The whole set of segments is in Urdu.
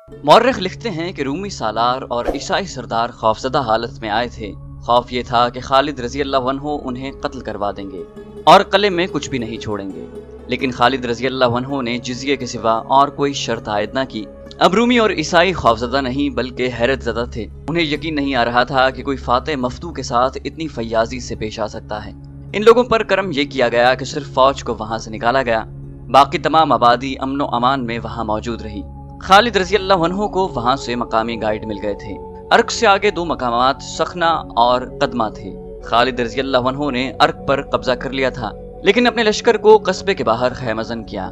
مورخ لکھتے ہیں کہ رومی سالار اور عیسائی سردار خوفزدہ حالت میں آئے تھے۔ خوف یہ تھا کہ خالد رضی اللہ عنہ انہیں قتل کروا دیں گے اور قلعے میں کچھ بھی نہیں چھوڑیں گے، لیکن خالد رضی اللہ عنہ نے جزیے کے سوا اور کوئی شرط عائد نہ کی۔ اب رومی اور عیسائی خوفزدہ نہیں بلکہ حیرت زدہ تھے۔ انہیں یقین نہیں آ رہا تھا کہ کوئی فاتح مفتو کے ساتھ اتنی فیاضی سے پیش آ سکتا ہے۔ ان لوگوں پر کرم یہ کیا گیا کہ صرف فوج کو وہاں سے نکالا گیا، باقی تمام آبادی امن و امان میں وہاں موجود رہی۔ خالد رضی اللہ عنہ کو وہاں سے مقامی گائیڈ مل گئے تھے۔ ارک سے آگے دو مقامات سخنا اور قدمہ تھے۔ خالد رضی اللہ عنہ نے ارک پر قبضہ کر لیا تھا، لیکن اپنے لشکر کو قصبے کے باہر خیمہ زن کیا۔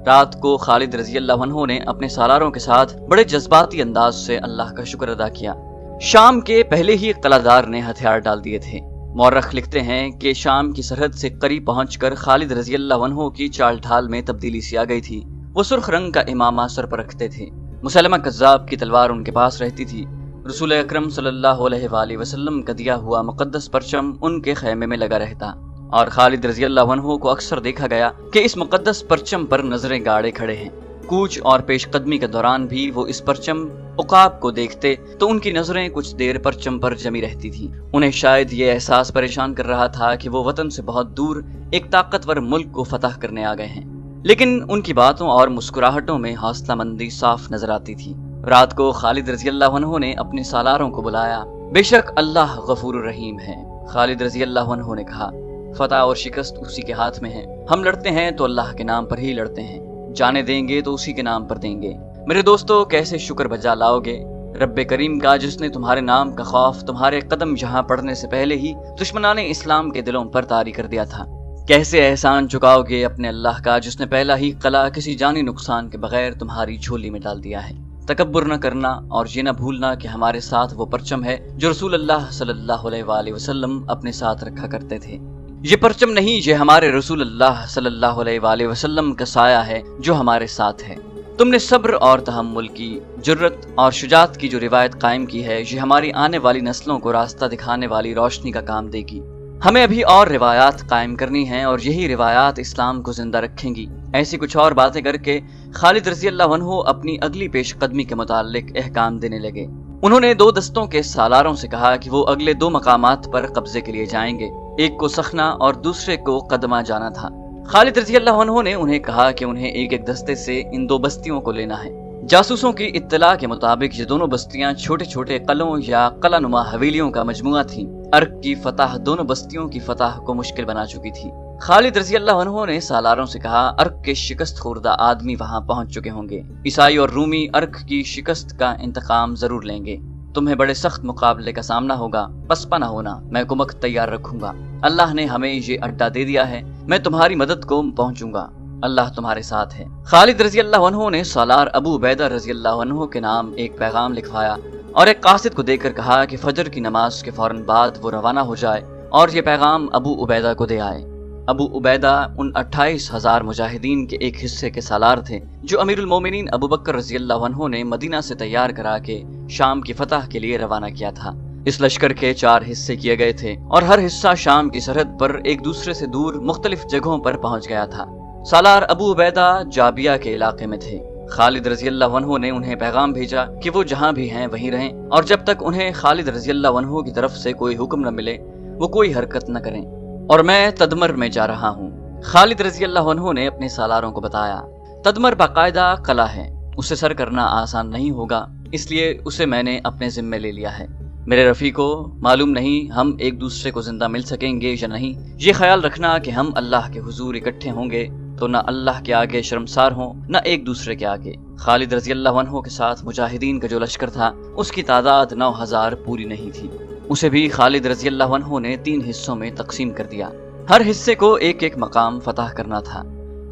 رات کو خالد رضی اللہ عنہ نے اپنے سالاروں کے ساتھ بڑے جذباتی انداز سے اللہ کا شکر ادا کیا۔ شام کے پہلے ہی قلعہ دار نے ہتھیار ڈال دیے تھے۔ مورخ لکھتے ہیں کہ شام کی سرحد سے قریب پہنچ کر خالد رضی اللہ عنہ کی چال ڈھال میں تبدیلی سی آ گئی تھی۔ وہ سرخ رنگ کا امامہ سر پر رکھتے تھے۔ مسلمہ کذاب کی تلوار ان کے پاس رہتی تھی۔ رسول اکرم صلی اللہ علیہ وآلہ وسلم کا دیا ہوا مقدس پرچم ان کے خیمے میں لگا رہتا، اور خالد رضی اللہ عنہ کو اکثر دیکھا گیا کہ اس مقدس پرچم پر نظریں گاڑے کھڑے ہیں۔ کوچ اور پیش قدمی کے دوران بھی وہ اس پرچم عقاب کو دیکھتے تو ان کی نظریں کچھ دیر پرچم پر جمی رہتی تھیں۔ انہیں شاید یہ احساس پریشان کر رہا تھا کہ وہ وطن سے بہت دور ایک طاقتور ملک کو فتح کرنے آ گئے ہیں، لیکن ان کی باتوں اور مسکراہٹوں میں حوصلہ مندی صاف نظر آتی تھی۔ رات کو خالد رضی اللہ عنہ نے اپنے سالاروں کو بلایا۔ بے شک اللہ غفور الرحیم ہے، خالد رضی اللہ عنہ نے کہا۔ فتح اور شکست اسی کے ہاتھ میں ہے۔ ہم لڑتے ہیں تو اللہ کے نام پر ہی لڑتے ہیں، جانے دیں گے تو اسی کے نام پر دیں گے۔ میرے دوستو، کیسے شکر بجا لاؤ گے رب کریم کا، جس نے تمہارے نام کا خوف تمہارے قدم جہاں پڑنے سے پہلے ہی دشمنان اسلام کے دلوں پر طاری کر دیا تھا۔ کیسے احسان چکاؤ گے اپنے اللہ کا، جس نے پہلا ہی قلعہ کسی جانی نقصان کے بغیر تمہاری جھولی میں ڈال دیا ہے۔ تکبر نہ کرنا اور یہ نہ بھولنا کہ ہمارے ساتھ وہ پرچم ہے جو رسول اللہ صلی اللہ علیہ وآلہ وسلم اپنے ساتھ رکھا کرتے تھے۔ یہ پرچم نہیں، یہ ہمارے رسول اللہ صلی اللہ علیہ وآلہ وسلم کا سایہ ہے جو ہمارے ساتھ ہے۔ تم نے صبر اور تحمل کی، جرت اور شجاعت کی جو روایت قائم کی ہے، یہ ہماری آنے والی نسلوں کو راستہ دکھانے والی روشنی کا کام دے گی۔ ہمیں ابھی اور روایات قائم کرنی ہیں اور یہی روایات اسلام کو زندہ رکھیں گی۔ ایسی کچھ اور باتیں کر کے خالد رضی اللہ عنہ اپنی اگلی پیش قدمی کے متعلق احکام دینے لگے۔ انہوں نے دو دستوں کے سالاروں سے کہا کہ وہ اگلے دو مقامات پر قبضے کے لیے جائیں گے، ایک کو سخنا اور دوسرے کو قدمہ جانا تھا۔ خالد رضی اللہ عنہ نے انہیں کہا کہ انہیں ایک ایک دستے سے ان دو بستیوں کو لینا ہے۔ جاسوسوں کی اطلاع کے مطابق یہ دونوں بستیاں چھوٹے چھوٹے قلعوں یا قلعہ نما حویلیوں کا مجموعہ تھیں۔ ارک کی فتح دونوں بستیوں کی فتح کو مشکل بنا چکی تھی۔ خالد رضی اللہ عنہ نے سالاروں سے کہا، ارک کے شکست خوردہ آدمی وہاں پہنچ چکے ہوں گے۔ عیسائی اور رومی ارک کی شکست کا انتقام ضرور لیں گے۔ تمہیں بڑے سخت مقابلے کا سامنا ہوگا، پسپا نہ ہونا، میں کمک تیار رکھوں گا۔ اللہ نے ہمیں یہ اڈا دے دیا ہے، میں تمہاری مدد کو پہنچوں گا، اللہ تمہارے ساتھ ہے۔ خالد رضی اللہ عنہ نے سالار ابو عبیدہ رضی اللہ عنہ کے نام ایک پیغام لکھوایا اور ایک قاصد کو دے کر کہا کہ فجر کی نماز کے فوراً بعد وہ روانہ ہو جائے اور یہ پیغام ابو عبیدہ کو دے آئے۔ ابو عبیدہ ان 28,000 مجاہدین کے ایک حصے کے سالار تھے جو امیر المومنین ابو بکر رضی اللہ عنہ نے مدینہ سے تیار کرا کے شام کی فتح کے لیے روانہ کیا تھا۔ اس لشکر کے 4 حصے کیے گئے تھے اور ہر حصہ شام کی سرحد پر ایک دوسرے سے دور مختلف جگہوں پر پہنچ گیا تھا۔ سالار ابو عبیدہ جابیہ کے علاقے میں تھے۔ خالد رضی اللہ عنہ نے انہیں پیغام بھیجا کہ وہ جہاں بھی ہیں وہیں رہیں اور جب تک انہیں خالد رضی اللہ عنہ کی طرف سے کوئی حکم نہ ملے وہ کوئی حرکت نہ کریں، اور میں تدمر میں جا رہا ہوں۔ خالد رضی اللہ عنہ نے اپنے سالاروں کو بتایا، تدمر باقاعدہ قلعہ ہے، اسے سر کرنا آسان نہیں ہوگا، اس لیے اسے میں نے اپنے ذمے لے لیا ہے۔ میرے رفیقو، معلوم نہیں ہم ایک دوسرے کو زندہ مل سکیں گے یا نہیں۔ یہ خیال رکھنا کہ ہم اللہ کے حضور اکٹھے ہوں گے تو نہ اللہ کے آگے شرمسار ہوں نہ ایک دوسرے کے آگے۔ خالد رضی اللہ عنہ کے ساتھ مجاہدین کا جو لشکر تھا اس کی تعداد 9,000 پوری نہیں تھی۔ اسے بھی خالد رضی اللہ عنہ نے 3 حصوں میں تقسیم کر دیا، ہر حصے کو ایک ایک مقام فتح کرنا تھا۔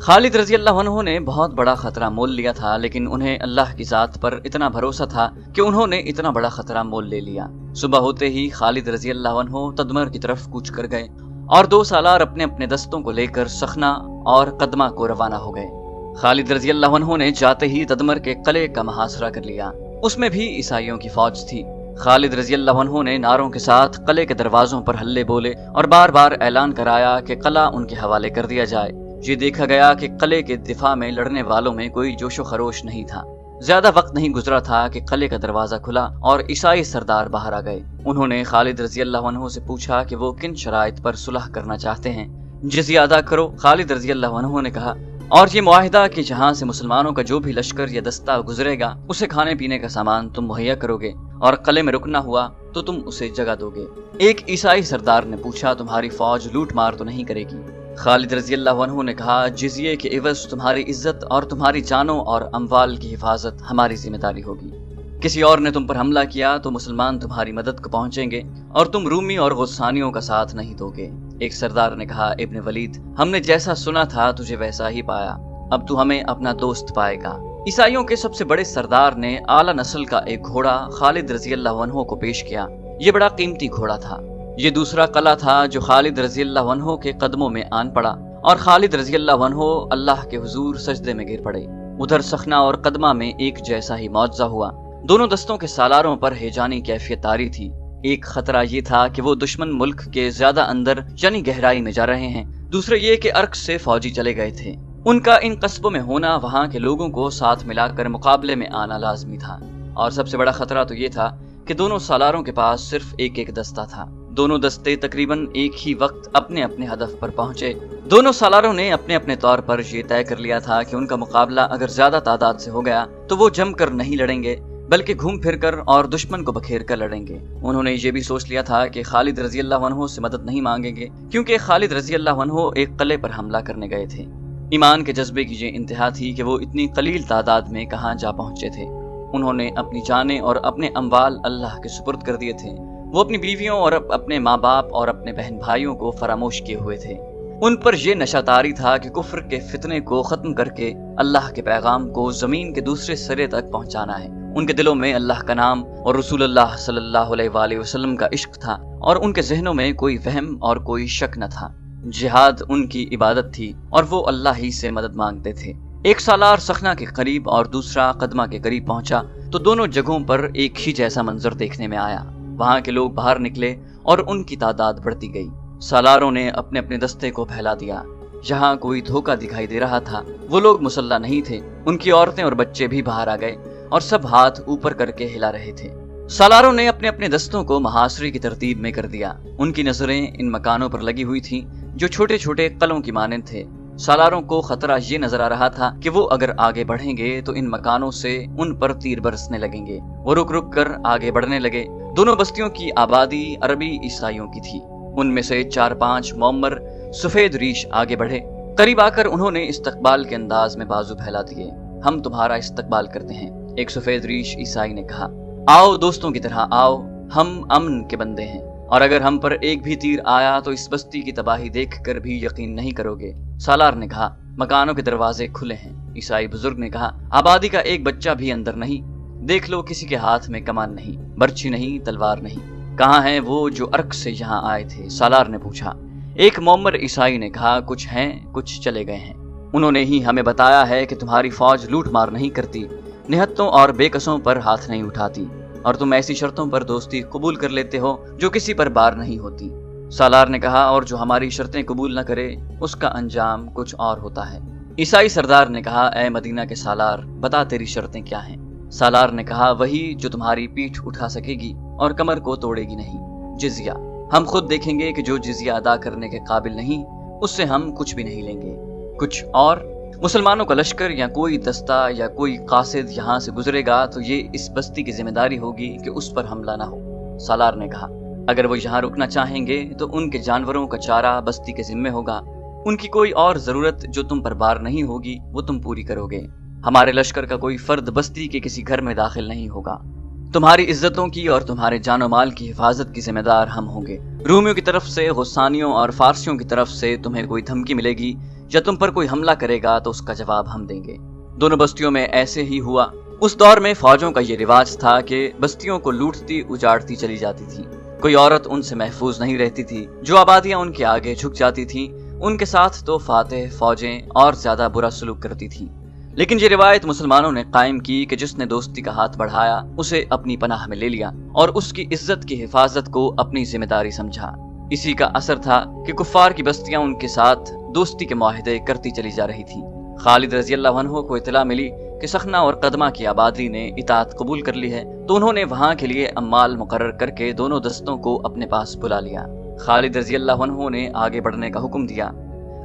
خالد رضی اللہ عنہ نے بہت بڑا خطرہ مول لیا تھا، لیکن انہیں اللہ کی ذات پر اتنا بھروسہ تھا کہ انہوں نے اتنا بڑا خطرہ مول لے لیا۔ صبح ہوتے ہی خالد رضی اللہ عنہ تدمر کی طرف کوچ کر گئے اور 2 سالار اپنے اپنے دستوں کو لے کر سخنا اور قدمہ کو روانہ ہو گئے۔ خالد رضی اللہ عنہ نے جاتے ہی تدمر کے قلعے کا محاصرہ کر لیا، اس میں بھی عیسائیوں کی فوج تھی۔ خالد رضی اللہ عنہ نے نعروں کے ساتھ قلعے کے دروازوں پر ہلے بولے اور بار بار اعلان کرایا کہ قلعہ ان کے حوالے کر دیا جائے۔ یہ دیکھا گیا کہ قلعے کے دفاع میں لڑنے والوں میں کوئی جوش و خروش نہیں تھا۔ زیادہ وقت نہیں گزرا تھا کہ قلعے کا دروازہ کھلا اور عیسائی سردار باہر آ گئے۔ انہوں نے خالد رضی اللہ عنہ سے پوچھا کہ وہ کن شرائط پر صلح کرنا چاہتے ہیں۔ جزیہ ادا کرو، خالد رضی اللہ عنہ نے کہا، اور یہ معاہدہ کہ جہاں سے مسلمانوں کا جو بھی لشکر یا دستہ گزرے گا اسے کھانے پینے کا سامان تم مہیا کرو گے، اور قلعے میں رکنا ہوا تو تم اسے جگہ دو گے۔ ایک عیسائی سردار نے پوچھا، تمہاری فوج لوٹ مار تو نہیں کرے گی؟ خالد رضی اللہ عنہ نے کہا، جزیے کے عوض تمہاری عزت اور تمہاری جانوں اور اموال کی حفاظت ہماری ذمہ داری ہوگی۔ کسی اور نے تم پر حملہ کیا تو مسلمان تمہاری مدد کو پہنچیں گے اور تم رومی اور غسانیوں کا ساتھ نہیں دو گے۔ ایک سردار نے کہا، ابن ولید، ہم نے جیسا سنا تھا تجھے ویسا ہی پایا، اب تو ہمیں اپنا دوست پائے گا۔ عیسائیوں کے سب سے بڑے سردار نے اعلیٰ نسل کا ایک گھوڑا خالد رضی اللہ عنہ کو پیش کیا۔ یہ بڑا قیمتی گھوڑا تھا۔ یہ دوسرا قلعہ تھا جو خالد رضی اللہ عنہ کے قدموں میں آن پڑا اور خالد رضی اللہ عنہ اللہ کے حضور سجدے میں گر پڑے۔ ادھر سخنہ اور قدمہ میں ایک جیسا ہی معجزہ ہوا۔ دونوں دستوں کے سالاروں پر ہیجانی کیفیت طاری تھی۔ ایک خطرہ یہ تھا کہ وہ دشمن ملک کے زیادہ اندر یعنی گہرائی میں جا رہے ہیں، دوسرے یہ کہ عرق سے فوجی چلے گئے تھے۔ ان کا ان قصبوں میں ہونا وہاں کے لوگوں کو ساتھ ملا کر مقابلے میں آنا لازمی تھا، اور سب سے بڑا خطرہ تو یہ تھا کہ دونوں سالاروں کے پاس صرف ایک ایک دستہ تھا۔ دونوں دستے تقریباً ایک ہی وقت اپنے اپنے ہدف پر پہنچے۔ دونوں سالاروں نے اپنے اپنے طور پر یہ طے کر لیا تھا کہ ان کا مقابلہ اگر زیادہ تعداد سے ہو گیا تو وہ جم کر نہیں لڑیں گے بلکہ گھوم پھر کر اور دشمن کو بکھیر کر لڑیں گے۔ انہوں نے یہ بھی سوچ لیا تھا کہ خالد رضی اللہ عنہ سے مدد نہیں مانگیں گے، کیونکہ خالد رضی اللہ عنہ ایک قلعے پر حملہ کرنے گئے تھے۔ ایمان کے جذبے کی یہ انتہا تھی کہ وہ اتنی قلیل تعداد میں کہاں جا پہنچے تھے۔ انہوں نے اپنی جانیں اور اپنے اموال اللہ کے سپرد کر دیے تھے۔ وہ اپنی بیویوں اور اپنے ماں باپ اور اپنے بہن بھائیوں کو فراموش کیے ہوئے تھے۔ ان پر یہ نشہ طاری تھا کہ کفر کے فتنے کو ختم کر کے اللہ کے پیغام کو زمین کے دوسرے سرے تک پہنچانا ہے۔ ان کے دلوں میں اللہ کا نام اور رسول اللہ صلی اللہ علیہ وآلہ وسلم کا عشق تھا، اور ان کے ذہنوں میں کوئی وہم اور کوئی شک نہ تھا۔ جہاد ان کی عبادت تھی اور وہ اللہ ہی سے مدد مانگتے تھے۔ ایک سالار سخنہ کے قریب اور دوسرا قدمہ کے قریب پہنچا تو دونوں جگہوں پر ایک ہی جیسا منظر دیکھنے میں آیا۔ وہاں کے لوگ باہر نکلے اور ان کی تعداد بڑھتی گئی۔ سالاروں نے اپنے اپنے دستے کو پھیلا دیا۔ جہاں کوئی دھوکہ دکھائی دے رہا تھا وہ لوگ مسلح نہیں تھے، ان کی عورتیں اور بچے بھی باہر آ گئے اور سب ہاتھ اوپر کر کے ہلا رہے تھے۔ سالاروں نے اپنے اپنے دستوں کو محاصرے کی ترتیب میں کر دیا۔ ان کی نظریں ان مکانوں پر لگی ہوئی تھیں جو چھوٹے چھوٹے قلعوں کی مانند تھے۔ سالاروں کو خطرہ یہ نظر آ رہا تھا کہ وہ اگر آگے بڑھیں گے تو ان مکانوں سے ان پر تیر برسنے لگیں گے۔ وہ رک رک کر آگے بڑھنے لگے۔ دونوں بستیوں کی آبادی عربی عیسائیوں کی تھی۔ ان میں سے 4-5 معمر سفید ریش آگے بڑھے۔ قریب آ کر انہوں نے استقبال کے انداز میں بازو پھیلا دیے۔ ہم تمہارا استقبال کرتے ہیں، ایک سفید ریش عیسائی نے کہا۔ آؤ دوستوں کی طرح آؤ، ہم امن کے بندے ہیں، اور اگر ہم پر ایک بھی تیر آیا تو اس بستی کی تباہی دیکھ کر بھی یقین نہیں کرو گے۔ سالار نے کہا، مکانوں کے دروازے کھلے ہیں۔ عیسائی بزرگ نے کہا، آبادی کا ایک بچہ بھی اندر نہیں۔ دیکھ لو کسی کے ہاتھ میں کمان نہیں، برچھی نہیں، تلوار نہیں۔ کہاں ہیں وہ جو عرق سے یہاں آئے تھے؟ سالار نے پوچھا۔ ایک معمر عیسائی نے کہا، کچھ ہیں، کچھ چلے گئے ہیں۔ انہوں نے ہی ہمیں بتایا ہے کہ تمہاری فوج لوٹ مار نہیں کرتی، نہتوں اور بے کسوں پر ہاتھ نہیں اٹھاتی، اور تم ایسی شرطوں پر دوستی قبول کر لیتے ہو جو کسی پر بار نہیں ہوتی۔ سالار نے کہا، اور جو ہماری شرطیں قبول نہ کرے اس کا انجام کچھ اور ہوتا ہے۔ عیسائی سردار نے کہا، اے مدینہ کے سالار، بتا تیری شرطیں کیا ہیں؟ سالار نے کہا، وہی جو تمہاری پیٹھ اٹھا سکے گی اور کمر کو توڑے گی نہیں، جزیہ۔ ہم خود دیکھیں گے کہ جو جزیہ ادا کرنے کے قابل نہیں اس سے ہم کچھ بھی نہیں لیں گے۔ کچھ اور؟ مسلمانوں کا لشکر یا کوئی دستہ یا کوئی قاصد یہاں سے گزرے گا تو یہ اس بستی کی ذمہ داری ہوگی کہ اس پر حملہ نہ ہو۔ سالار نے کہا، اگر وہ یہاں رکنا چاہیں گے تو ان کے جانوروں کا چارہ بستی کے ذمہ ہوگا۔ ان کی کوئی اور ضرورت جو تم پر بار نہیں ہوگی وہ تم پوری کرو گے۔ ہمارے لشکر کا کوئی فرد بستی کے کسی گھر میں داخل نہیں ہوگا۔ تمہاری عزتوں کی اور تمہارے جان و مال کی حفاظت کی ذمہ دار ہم ہوں گے۔ رومیوں کی طرف سے، غسانیوں اور فارسیوں کی طرف سے تمہیں کوئی دھمکی ملے گی یا تم پر کوئی حملہ کرے گا تو اس کا جواب ہم دیں گے۔ دونوں بستیوں میں ایسے ہی ہوا۔ اس دور میں فوجوں کا یہ رواج تھا کہ بستیوں کو لوٹتی اجاڑتی چلی جاتی تھی۔ کوئی عورت ان سے محفوظ نہیں رہتی تھی۔ جو آبادیاں ان کے آگے جھک جاتی تھیں ان کے ساتھ تو فاتح فوجیں اور زیادہ برا سلوک کرتی تھیں۔ لیکن یہ روایت مسلمانوں نے قائم کی کہ جس نے دوستی کا ہاتھ بڑھایا اسے اپنی پناہ میں لے لیا اور اس کی عزت کی حفاظت کو اپنی ذمہ داری سمجھا۔ اسی کا اثر تھا کہ کفار کی بستیاں ان کے ساتھ دوستی کے معاہدے کرتی چلی جا رہی تھیں۔ خالد رضی اللہ عنہ کو اطلاع ملی کہ سخنا اور قدمہ کی آبادی نے اطاعت قبول کر لی ہے تو انہوں نے وہاں کے لیے عمال مقرر کر کے دونوں دستوں کو اپنے پاس بلا لیا۔ خالد رضی اللہ عنہ نے آگے بڑھنے کا حکم دیا۔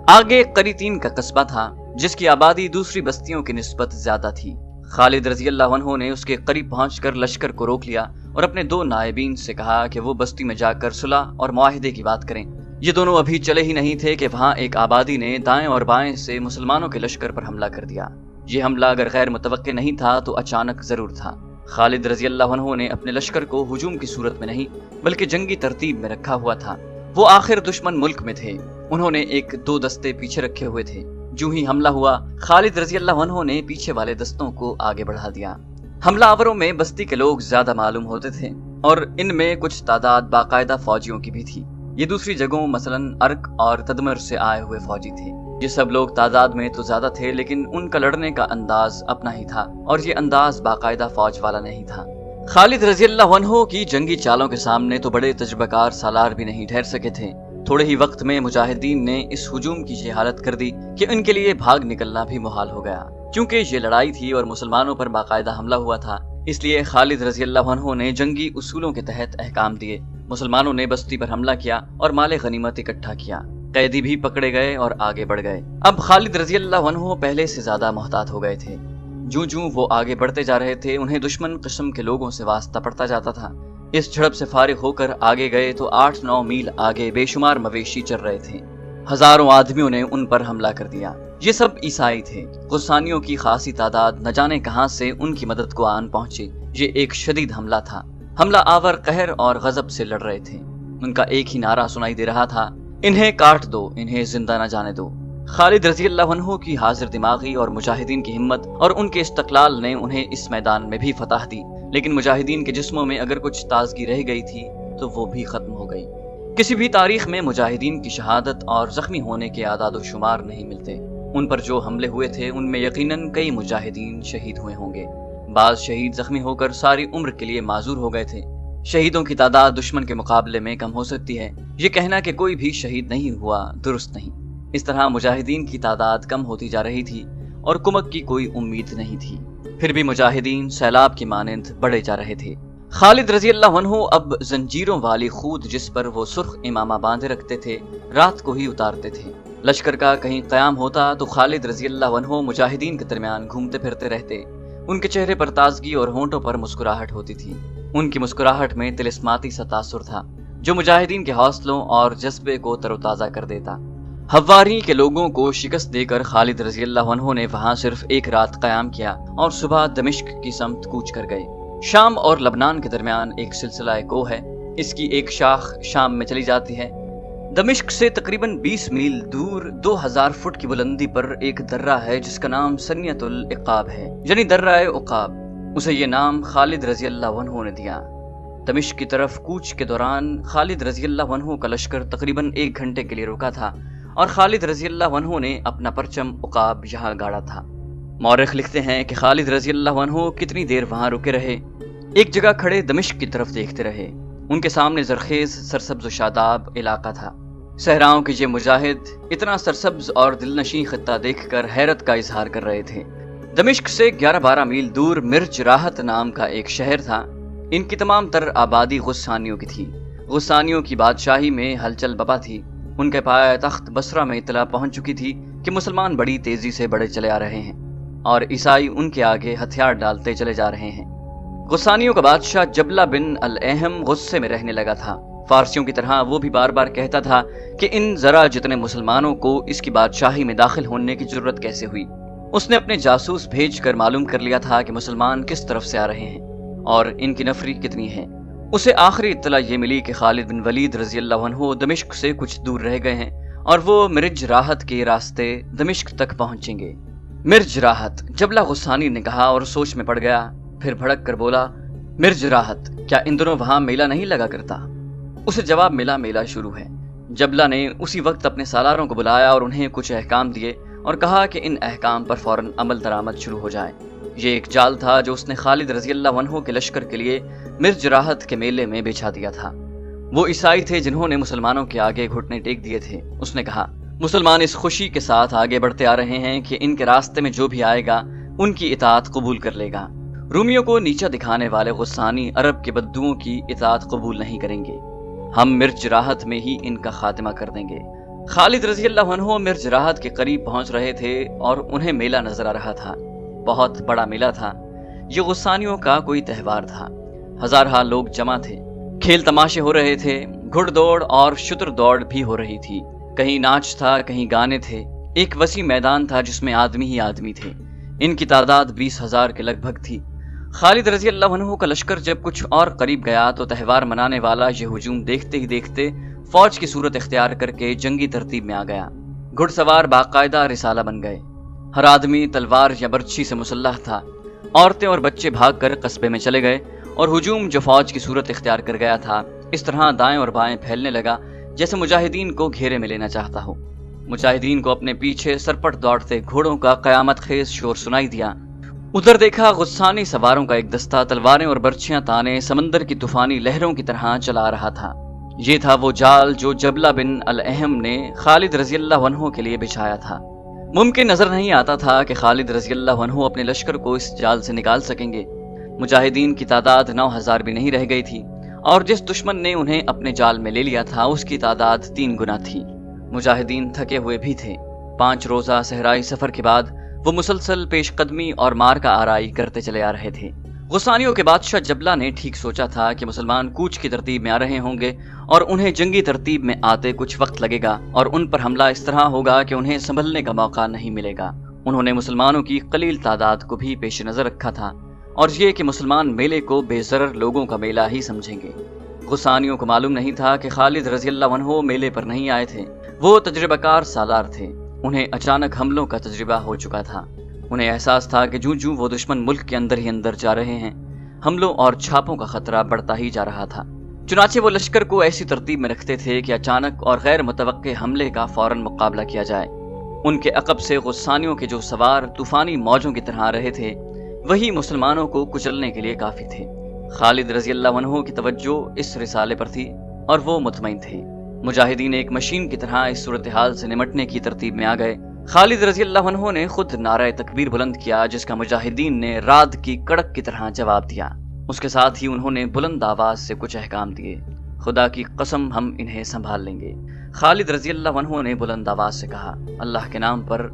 آگے قریتین کا قصبہ تھا جس کی آبادی دوسری بستیوں کی نسبت زیادہ تھی۔ خالد رضی اللہ عنہ نے اس کے قریب پہنچ کر لشکر کو روک لیا اور اپنے 2 نائبین سے کہا کہ وہ بستی میں جا کر صلح اور معاہدے کی بات کریں۔ یہ دونوں ابھی چلے ہی نہیں تھے کہ وہاں ایک آبادی نے دائیں اور بائیں سے مسلمانوں کے لشکر پر حملہ کر دیا۔ یہ حملہ اگر غیر متوقع نہیں تھا تو اچانک ضرور تھا۔ خالد رضی اللہ عنہ نے اپنے لشکر کو ہجوم کی صورت میں نہیں بلکہ جنگی ترتیب میں رکھا ہوا تھا۔ وہ آخر دشمن ملک میں تھے، انہوں نے 1-2 دستے پیچھے رکھے ہوئے تھے۔ جو ہی حملہ ہوا خالد رضی اللہ عنہ نے پیچھے والے دستوں کو آگے بڑھا دیا۔ حملہ آوروں میں بستی کے لوگ زیادہ معلوم ہوتے تھے اور ان میں کچھ تعداد باقاعدہ فوجیوں کی بھی تھی۔ یہ دوسری جگہوں مثلاً ارک اور تدمر سے آئے ہوئے فوجی تھے۔ یہ سب لوگ تعداد میں تو زیادہ تھے لیکن ان کا لڑنے کا انداز اپنا ہی تھا اور یہ انداز باقاعدہ فوج والا نہیں تھا۔ خالد رضی اللہ عنہ کی جنگی چالوں کے سامنے تو بڑے تجربہ کار سالار بھی نہیں ٹھہر سکے تھے۔ تھوڑے ہی وقت میں مجاہدین نے اس ہجوم کی یہ حالت کر دی کہ ان کے لیے بھاگ نکلنا بھی محال ہو گیا۔ چونکہ یہ لڑائی تھی اور مسلمانوں پر باقاعدہ حملہ ہوا تھا اس لیے خالد رضی اللہ عنہ نے جنگی اصولوں کے تحت احکام دیے۔ مسلمانوں نے بستی پر حملہ کیا اور مال غنیمت اکٹھا کیا، قیدی بھی پکڑے گئے اور آگے بڑھ گئے۔ اب خالد رضی اللہ عنہ پہلے سے زیادہ محتاط ہو گئے تھے۔ جوں وہ آگے بڑھتے جا رہے تھے انہیں دشمن قسم کے لوگوں سے واسطہ پڑتا جاتا تھا۔ اس جھڑپ سے فارغ ہو کر آگے گئے تو 8-9 میل آگے بے شمار مویشی چر رہے تھے۔ ہزاروں آدمیوں نے ان پر حملہ کر دیا۔ یہ سب عیسائی تھے۔ غسانیوں کی خاصی تعداد نہ جانے کہاں سے ان کی مدد کو آن پہنچی۔ یہ ایک شدید حملہ تھا۔ حملہ آور قہر اور غضب سے لڑ رہے تھے۔ ان کا ایک ہی نعرہ سنائی دے رہا تھا، انہیں کاٹ دو، انہیں زندہ نہ جانے دو۔ خالد رضی اللہ عنہ کی حاضر دماغی اور مجاہدین کی ہمت اور ان کے استقلال نے انہیں اس میدان میں بھی فتح دی، لیکن مجاہدین کے جسموں میں اگر کچھ تازگی رہ گئی تھی تو وہ بھی ختم ہو گئی۔ کسی بھی تاریخ میں مجاہدین کی شہادت اور زخمی ہونے کے اعداد و شمار نہیں ملتے۔ ان پر جو حملے ہوئے تھے ان میں یقیناً کئی مجاہدین شہید ہوئے ہوں گے۔ بعض شہید زخمی ہو کر ساری عمر کے لیے معذور ہو گئے تھے۔ شہیدوں کی تعداد دشمن کے مقابلے میں کم ہو سکتی ہے، یہ کہنا کہ کوئی بھی شہید نہیں ہوا درست نہیں۔ اس طرح مجاہدین کی تعداد کم ہوتی جا رہی تھی اور کمک کی کوئی امید نہیں تھی، پھر بھی مجاہدین سیلاب کی مانند بڑھے جا رہے تھے۔ خالد رضی اللہ عنہ اب زنجیروں والی خود جس پر وہ سرخ امامہ باندھے رکھتے تھے رات کو ہی اتارتے تھے۔ لشکر کا کہیں قیام ہوتا تو خالد رضی اللہ عنہ مجاہدین کے درمیان گھومتے پھرتے رہتے۔ ان کے چہرے پر تازگی اور ہونٹوں پر مسکراہٹ ہوتی تھی۔ ان کی مسکراہٹ میں طلسماتی سا تاثر تھا جو مجاہدین کے حوصلوں اور جذبے کو تر و تازہ کر دیتا۔ حواری کے لوگوں کو شکست دے کر خالد رضی اللہ عنہ نے وہاں صرف ایک رات قیام کیا اور صبح دمشق کی سمت کوچ کر گئے۔ شام اور لبنان کے درمیان ایک سلسلہ کوہ ہے، اس کی ایک شاخ شام میں چلی جاتی ہے۔ دمشق سے تقریباً 20 میل دور 2000 فٹ کی بلندی پر ایک درہ ہے جس کا نام سنیت العقاب ہے، یعنی درہ عقاب۔ اسے یہ نام خالد رضی اللہ عنہ نے دیا۔ دمشق کی طرف کوچ کے دوران خالد رضی اللہ عنہ کا لشکر تقریباً 1 گھنٹے کے لیے رکا تھا اور خالد رضی اللہ عنہ نے اپنا پرچم عقاب یہاں گاڑا تھا۔ مورخ لکھتے ہیں کہ خالد رضی اللہ عنہ کتنی دیر وہاں رکے رہے، ایک جگہ کھڑے دمشق کی طرف دیکھتے رہے۔ ان کے سامنے زرخیز سرسبز و شاداب علاقہ تھا۔ صحراؤں کے یہ مجاہد اتنا سرسبز اور دلنشین خطہ دیکھ کر حیرت کا اظہار کر رہے تھے۔ دمشق سے 11-12 میل دور مرج راحت نام کا ایک شہر تھا۔ ان کی تمام تر آبادی غسانیوں کی تھی۔ غسانیوں کی بادشاہی میں ہلچل بپا تھی۔ ان کے پائے تخت بصرہ میں اطلاع پہنچ چکی تھی کہ مسلمان بڑی تیزی سے بڑھے چلے آ رہے ہیں اور عیسائی ان کے آگے ہتھیار ڈالتے چلے جا رہے ہیں۔ غسانیوں کا بادشاہ جبلہ بن الاہم غصے میں رہنے لگا تھا۔ فارسیوں کی طرح وہ بھی بار بار کہتا تھا کہ ان ذرا جتنے مسلمانوں کو اس کی بادشاہی میں داخل ہونے کی ضرورت کیسے ہوئی۔ اس نے اپنے جاسوس بھیج کر معلوم کر لیا تھا کہ مسلمان کس طرف سے آ رہے ہیں اور ان کی نفری کتنی ہے۔ اسے آخری اطلاع یہ ملی کہ خالد بن ولید رضی اللہ عنہ دمشق سے کچھ دور رہ گئے ہیں اور وہ مرج راحت کے راستے دمشق تک پہنچیں گے۔ مرج راحت، جبلہ غسانی نے کہا اور سوچ میں پڑ گیا، پھر بھڑک کر بولا، مرج راحت، کیا ان دنوں وہاں میلہ نہیں لگا کرتا؟ اسے جواب ملا، میلہ شروع ہے۔ جبلہ نے اسی وقت اپنے سالاروں کو بلایا اور انہیں کچھ احکام دیے اور کہا کہ ان احکام پر فوراً عمل درآمد شروع ہو جائے۔ یہ ایک جال تھا جو اس نے خالد رضی اللہ عنہ کے لشکر کے لیے مرج راحت کے میلے میں بچھا دیا تھا۔ وہ عیسائی تھے جنہوں نے مسلمانوں کے آگے گھٹنے ٹیک دیے تھے۔ اس نے کہا، مسلمان اس خوشی کے ساتھ آگے بڑھتے آ رہے ہیں کہ ان کے راستے میں جو بھی آئے گا ان کی اطاعت قبول کر لے گا۔ رومیوں کو نیچا دکھانے والے غسانی عرب کے بدوؤں کی اطاعت قبول نہیں کریں گے۔ ہم مرج راحت میں ہی ان کا خاتمہ کر دیں گے۔ خالد رضی اللہ عنہ مرج راحت کے قریب پہنچ رہے تھے اور انہیں میلہ نظر آ رہا تھا۔ بہت بڑا میلہ تھا۔ یہ غسانیوں کا کوئی تہوار تھا۔ ہزارہ لوگ جمع تھے، کھیل تماشے ہو رہے تھے، گھڑ دوڑ اور شتر دوڑ بھی ہو رہی تھی، کہیں ناچ تھا، کہیں گانے تھے۔ ایک وسیع میدان تھا جس میں آدمی ہی آدمی تھے۔ ان کی تعداد 20,000 کے لگ بھگ تھی۔ خالد رضی اللہ عنہ کا لشکر جب کچھ اور قریب گیا تو تہوار منانے والا یہ ہجوم دیکھتے ہی دیکھتے فوج کی صورت اختیار کر کے جنگی ترتیب میں آ گیا۔ گھڑ سوار باقاعدہ رسالہ بن گئے۔ ہر آدمی تلوار یا برچھی سے مسلح تھا۔ عورتیں اور بچے بھاگ کر قصبے میں چلے گئے اور ہجوم جو فوج کی صورت اختیار کر گیا تھا اس طرح دائیں اور بائیں پھیلنے لگا جیسے مجاہدین کو گھیرے میں لینا چاہتا ہو۔ مجاہدین کو اپنے پیچھے سرپٹ دوڑتے گھوڑوں کا قیامت خیز شور سنائی دیا۔ ادھر دیکھا غسانی سواروں کا ایک دستہ تلواریں اور برچھیاں تانے سمندر کی طوفانی لہروں کی طرح چلا رہا تھا۔ یہ تھا وہ جال جو جبلہ بن الاحم نے خالد رضی اللہ عنہ کے لیے بچھایا تھا۔ ممکن نظر نہیں آتا تھا کہ خالد رضی اللہ عنہ اپنے لشکر کو اس جال سے نکال سکیں گے۔ مجاہدین کی تعداد 9,000 بھی نہیں رہ گئی تھی اور جس دشمن نے انہیں اپنے جال میں لے لیا تھا اس کی تعداد 3 گنا تھی۔ مجاہدین تھکے ہوئے بھی تھے۔ 5 روزہ صحرائی سفر کے بعد وہ مسلسل پیش قدمی اور مار کا آرائی کرتے چلے آ رہے تھے۔ غسانیوں کے بادشاہ جبلہ نے ٹھیک سوچا تھا کہ مسلمان کوچ کی ترتیب میں آ رہے ہوں گے اور انہیں جنگی ترتیب میں آتے کچھ وقت لگے گا اور ان پر حملہ اس طرح ہوگا کہ انہیں سنبھلنے کا موقع نہیں ملے گا۔ انہوں نے مسلمانوں کی قلیل تعداد کو بھی پیش نظر رکھا تھا اور یہ کہ مسلمان میلے کو بے ضرر لوگوں کا میلہ ہی سمجھیں گے۔ غسانیوں کو معلوم نہیں تھا کہ خالد رضی اللہ عنہ میلے پر نہیں آئے تھے۔ وہ تجربہ کار سالار تھے۔ انہیں اچانک حملوں کا تجربہ ہو چکا تھا۔ انہیں احساس تھا کہ جوں جوں وہ دشمن ملک کے اندر ہی اندر جا رہے ہیں حملوں اور چھاپوں کا خطرہ بڑھتا ہی جا رہا تھا۔ چنانچہ وہ لشکر کو ایسی ترتیب میں رکھتے تھے کہ اچانک اور غیر متوقع حملے کا فوراً مقابلہ کیا جائے۔ ان کے عقب سے غسانیوں کے جو سوار طوفانی موجوں کی طرح آ رہے تھے وہی مسلمانوں کو کچلنے کے لیے کافی تھے۔ خالد رضی اللہ عنہ کی توجہ اس رسالے پر تھی اور وہ مطمئن تھے۔ مجاہدین ایک مشین کی طرح اس صورتحال سے نمٹنے کی ترتیب میں آ گئے۔ خالد رضی اللہ عنہ نے خود نعرہ تکبیر بلند کیا جس کا مجاہدین نے رعد کی کڑک کی طرح جواب دیا۔ اس کے ساتھ ہی انہوں نے بلند آواز سے کچھ احکام دیے۔ خدا کی قسم ہم انہیں سنبھال لیں گے۔ خالد رضی اللہ عنہ نے بلند آواز سے کہا، اللہ کے نام پر،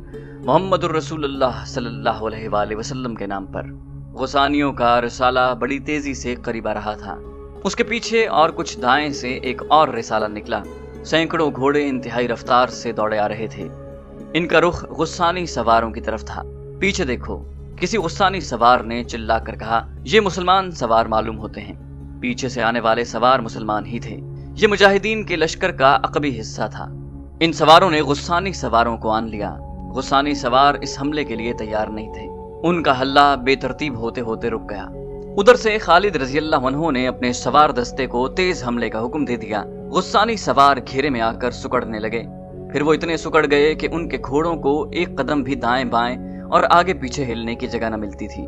محمد الرسول اللہ صلی اللہ علیہ وآلہ وسلم کے نام پر۔ غسانیوں کا رسالہ بڑی تیزی سے قریب آ رہا تھا۔ اس کے پیچھے اور کچھ دائیں سے ایک اور رسالہ نکلا۔ سینکڑوں گھوڑے انتہائی رفتار سے دوڑے آ رہے تھے۔ ان کا رخ غسانی سواروں کی طرف تھا۔ پیچھے دیکھو، کسی غسانی سوار نے چلا کر کہا، یہ مسلمان سوار معلوم ہوتے ہیں۔ پیچھے سے آنے والے سوار مسلمان ہی تھے۔ یہ مجاہدین کے لشکر کا عقبی حصہ تھا۔ ان سواروں نے غسانی سواروں کو آن لیا۔ غسانی سوار اس حملے کے لیے تیار نہیں تھے۔ ان کا حلہ بے ترتیب ہوتے ہوتے رک گیا۔ ادھر سے خالد رضی اللہ عنہ نے اپنے سوار دستے کو تیز حملے کا حکم دے دیا۔ غسانی سوار گھیرے میں آ کر سکڑنے لگے۔ پھر وہ اتنے سکڑ گئے کہ ان کے گھوڑوں کو ایک قدم بھی دائیں بائیں اور آگے پیچھے ہلنے کی جگہ نہ ملتی تھی۔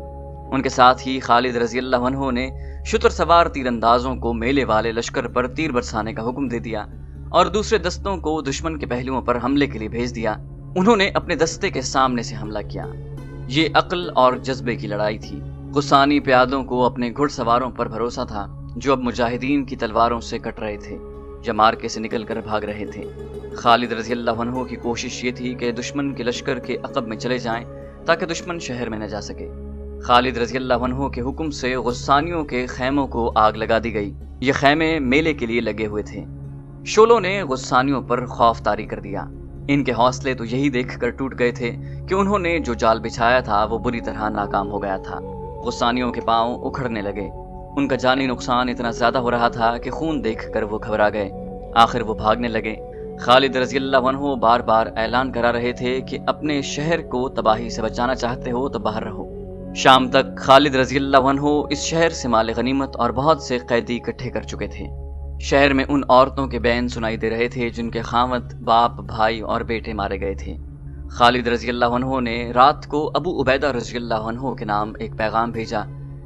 ان کے ساتھ ہی خالد رضی اللہ عنہ نے شتر سوار تیر اندازوں کو میلے والے لشکر پر تیر برسانے کا حکم دے دیا اور دوسرے دستوں کو دشمن کے پہلوؤں پر حملے کے لیے بھیج دیا۔ انہوں نے اپنے دستے کے سامنے سے حملہ کیا۔ یہ عقل اور جذبے کی لڑائی تھی۔ غسانی پیادوں کو اپنے گھڑ سواروں پر بھروسہ تھا جو اب مجاہدین کی تلواروں سے کٹ رہے تھے یا مارکے سے نکل کر بھاگ رہے تھے۔ خالد رضی اللہ عنہ کی کوشش یہ تھی کہ دشمن کے لشکر کے عقب میں چلے جائیں تاکہ دشمن شہر میں نہ جا سکے۔ خالد رضی اللہ عنہ کے حکم سے غسانیوں کے خیموں کو آگ لگا دی گئی۔ یہ خیمے میلے کے لیے لگے ہوئے تھے۔ شعلوں نے غسانیوں پر خوف طاری کر دیا۔ ان کے حوصلے تو یہی دیکھ کر ٹوٹ گئے تھے کہ انہوں نے جو جال بچھایا تھا وہ بری طرح ناکام ہو گیا تھا۔ غسانیوں کے پاؤں اکھڑنے لگے۔ ان کا جانی نقصان اتنا زیادہ ہو رہا تھا کہ خون دیکھ کر وہ گھبرا گئے۔ آخر وہ بھاگنے لگے۔ خالد رضی اللہ عنہ بار بار اعلان کرا رہے تھے کہ اپنے شہر کو تباہی سے بچانا چاہتے ہو تو باہر رہو۔ شام تک خالد رضی اللہ عنہ اس شہر سے مال غنیمت اور بہت سے قیدی اکٹھے کر چکے تھے۔ شہر میں ان عورتوں کے بین سنائی دے رہے تھے جن کے خاوند، باپ، بھائی اور بیٹے مارے گئے تھے۔ خالد رضی اللہ عنہ نے رات کو ابو عبیدہ رضی اللہ عنہ کے نام ایک پیغام بھیجا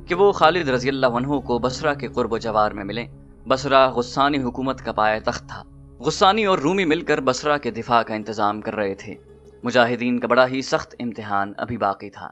کہ وہ خالد رضی اللہ عنہ کو بصرہ کے قرب و جوار میں ملیں۔ بصرہ غسانی حکومت کا پایہ تخت تھا۔ غسانی اور رومی مل کر بصرہ کے دفاع کا انتظام کر رہے تھے۔ مجاہدین کا بڑا ہی سخت امتحان ابھی باقی تھا۔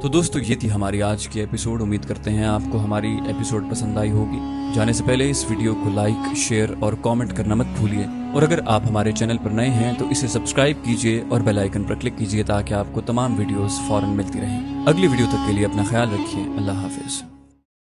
تو دوستو یہ تھی ہماری آج کی ایپیسوڈ. امید کرتے ہیں آپ کو ہماری ایپیسوڈ پسند آئی ہوگی. جانے سے پہلے اس ویڈیو کو لائک، شیئر اور کامنٹ کرنا مت بھولیے. اور اگر آپ ہمارے چینل پر نئے ہیں تو اسے سبسکرائب کیجئے اور بیل آئیکن پر کلک کیجئے تاکہ آپ کو تمام ویڈیوز فوراً ملتی رہیں. اگلی ویڈیو تک کے لیے اپنا خیال رکھیے. اللہ حافظ.